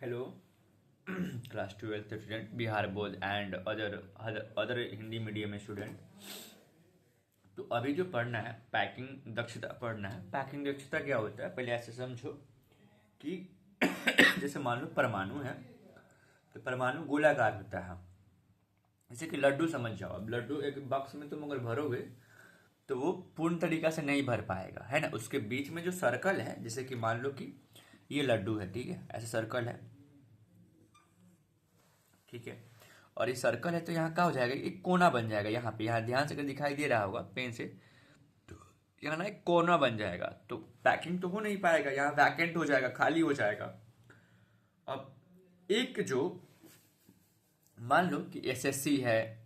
Hello class 12th student, Bihar board and other Hindi medium student. तो अभी जो पढ़ना है पैकिंग दक्षता पढ़ना है। पैकिंग दक्षता क्या होता है पहले ऐसे समझो कि जैसे मान लो परमाणु है, तो परमाणु गोलाकार होता है। जैसे कि लड्डू समझ जाओ। अब लड्डू एक बॉक्स में तुम अगर भरोगे तो वो पूर्ण तरीका से नहीं भर पाएगा, है ना। उसके बीच में जो सर्कल है, जैसे कि मान लो कि ये लड्डू है, ठीक है, ऐसे सर्कल है, ठीक है। और ये सर्कल है तो यहाँ क्या हो जाएगा, एक कोना बन जाएगा। यहाँ पे, यहाँ ध्यान से अगर दिखाई दे रहा होगा पेन से, तो यहाँ ना एक कोना बन जाएगा। तो पैकिंग तो हो नहीं पाएगा, यहाँ वैकेंट हो जाएगा, खाली हो जाएगा। अब एक जो मान लो कि एसएससी है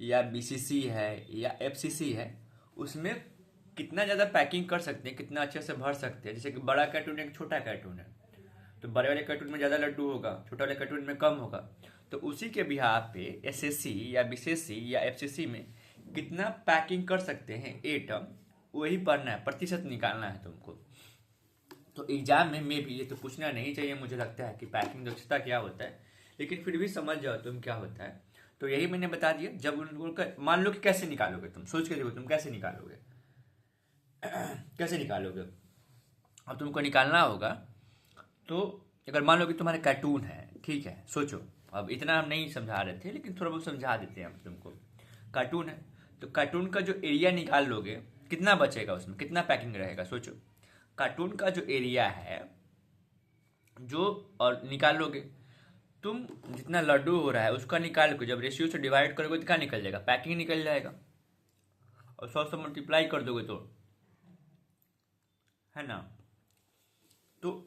या बीसीसी है या एफसीसी है, उसमें कितना ज़्यादा पैकिंग कर सकते हैं, कितना अच्छे से भर सकते हैं। जैसे कि बड़ा कार्टून है, एक छोटा कार्टून है, तो बड़े वाले कार्टून में ज़्यादा लड्डू होगा, छोटे वाले कार्टून में कम होगा। तो उसी के बिहाफ पे एसएससी या बीसीएससी या एफसीसी में कितना पैकिंग कर सकते हैं एटम, वही पढ़ना है, प्रतिशत निकालना है तुमको। तो एग्जाम में भी ये तो पूछना नहीं चाहिए मुझे लगता है कि पैकिंग दक्षता क्या होता है, लेकिन फिर भी समझ जाओ तुम क्या होता है। तो यही मैंने बता दिया। जब उनका मान लो कि कैसे निकालोगे, तुम सोच के देखो तुम कैसे निकालोगे, कैसे निकालोगे। अब तुमको निकालना होगा, तो अगर मान लो कि तुम्हारे कार्टून है, ठीक है, सोचो। अब इतना हम नहीं समझा रहे थे, लेकिन थोड़ा बहुत समझा देते हैं हम तुमको। कार्टून है तो कार्टून का जो एरिया निकाल लोगे, कितना बचेगा, उसमें कितना पैकिंग रहेगा, सोचो। कार्टून का जो एरिया है जो, और निकाल लोगे तुम, जितना लड्डू हो रहा है उसका निकाल के जब रेशियो से डिवाइड करोगे तो क्या निकल जाएगा, पैकिंग निकल जाएगा। और 100 से मल्टीप्लाई कर दोगे तो, है ना। तो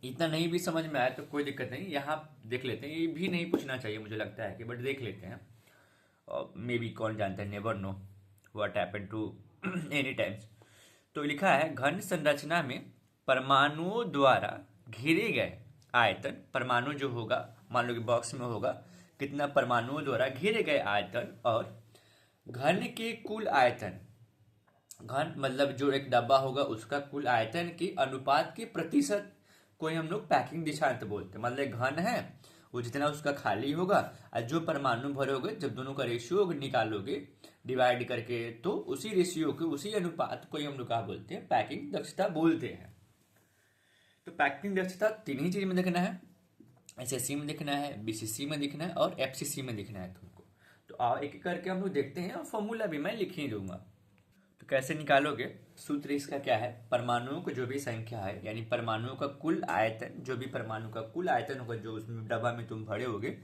इतना नहीं भी समझ में आया तो कोई दिक्कत नहीं, यहाँ देख लेते हैं। ये भी नहीं पूछना चाहिए मुझे लगता है कि, बट देख लेते हैं। और मे बी कौन जानता है, never know what happen to any times. तो लिखा है घन संरचना में परमाणुओं द्वारा घिरे गए आयतन। परमाणु जो होगा, मान लो कि बॉक्स में होगा, कितना परमाणुओं द्वारा घिरे गए आयतन और घन के कुल आयतन। घन मतलब जो एक डब्बा होगा उसका कुल आयतन के अनुपात के प्रतिशत को ही हम लोग पैकिंग दिशांत बोलते हैं। मतलब घन है वो जितना उसका खाली होगा, और जो परमाणु भरोगे, जब दोनों का रेशियो निकालोगे डिवाइड करके, तो उसी रेशियो के, उसी अनुपात को ही हम लोग क्या बोलते हैं, पैकिंग दक्षता बोलते हैं। तो पैकिंग दक्षता तीन ही चीज में देखना है, एसएससी में दिखना है, बीसीसी में दिखना है और एफसीसी में दिखना है तुमको। तो आओ एक एक करके हम लोग देखते हैं, और फॉर्मूला भी मैं लिख ही दूंगा। तो कैसे निकालोगे, सूत्र इसका क्या है, परमाणुओं की जो भी संख्या है, यानी परमाणुओं का कुल आयतन, जो भी परमाणु का कुल आयतन होगा जो उसमें डब्बा में तुम भरे होगे,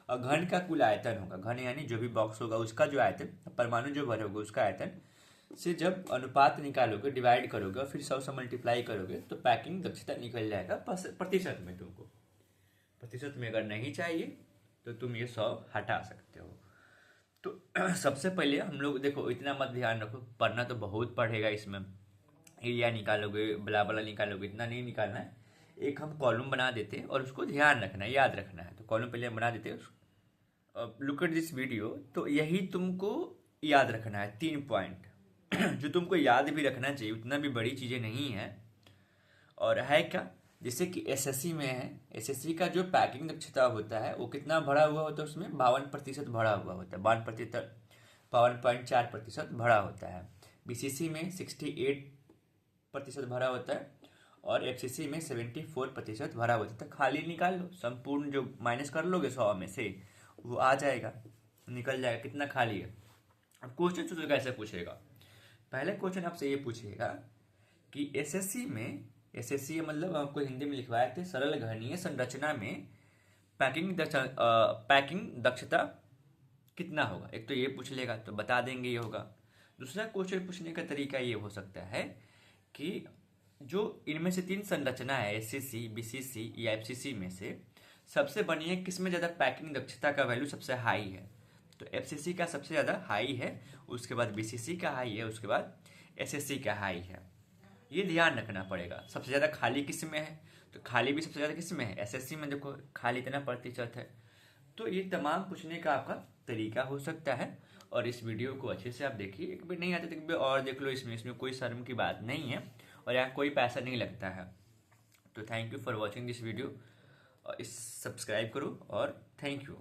और घन का कुल आयतन होगा, घन यानी जो भी बॉक्स होगा उसका जो आयतन, परमाणु जो भरे होगे उसका आयतन से जब अनुपात निकालोगे, डिवाइड करोगे और फिर 100 से मल्टीप्लाई करोगे, तो पैकिंग दक्षता निकल जाएगा प्रतिशत में। तुमको प्रतिशत में अगर नहीं चाहिए तो तुम ये 100 हटा सकते हो। तो सबसे पहले हम लोग देखो, इतना मत ध्यान रखो, पढ़ना तो बहुत पढ़ेगा इसमें। एरिया निकालोगे, बला बला निकालोगे, इतना नहीं निकालना है। एक हम कॉलम बना देते हैं और उसको ध्यान रखना है, याद रखना है। तो कॉलम पहले हम बना देते हैं। Look at this video. तो यही तुमको याद रखना है, 3 पॉइंट जो तुमको याद भी रखना चाहिए, उतना भी बड़ी चीज़ें नहीं है। और है क्या, जैसे कि एसएससी में है, एसएससी का जो पैकिंग दक्षता होता है वो कितना भरा हुआ होता है, उसमें 52% भरा हुआ होता है, 52%, 52.4% भरा होता है। बीसीसी में 68% भरा होता है और एफसीसी में 74% भरा होता है। खाली निकाल लो, संपूर्ण जो माइनस कर लोगे 100 में से, वो आ जाएगा, निकल जाएगा कितना खाली है। अब क्वेश्चन तो कैसे पूछेगा, पहले क्वेश्चन आपसे ये पूछेगा कि एसएससी में, एसएससी मतलब आपको हिंदी में लिखवाए थे, सरल घनीय संरचना में पैकिंग दक्षता कितना होगा। एक तो ये पूछ लेगा तो बता देंगे ये होगा। दूसरा क्वेश्चन पूछने का तरीका ये हो सकता है कि जो इनमें से 3 संरचना है, एससीसी, बीसीसी या एफसीसी में से सबसे बढ़िया किस में ज़्यादा पैकिंग दक्षता का वैल्यू सबसे हाई है। तो एफसीसी का सबसे ज़्यादा हाई है, उसके बाद बीसीसी का हाई है, उसके बाद एसएससी का हाई है। ये ध्यान रखना पड़ेगा। सबसे ज़्यादा खाली किस में है, तो खाली भी सबसे ज़्यादा किस में है, एसएससी में। देखो खाली इतना प्रतिशत है। तो ये तमाम पूछने का आपका तरीका हो सकता है। और इस वीडियो को अच्छे से आप देखिए, एक भी नहीं आते तो एक भी और देख लो। इसमें कोई शर्म की बात नहीं है और यहाँ कोई पैसा नहीं लगता है। तो thank you for watching this video. इस सब्सक्राइब करो और थैंक यू।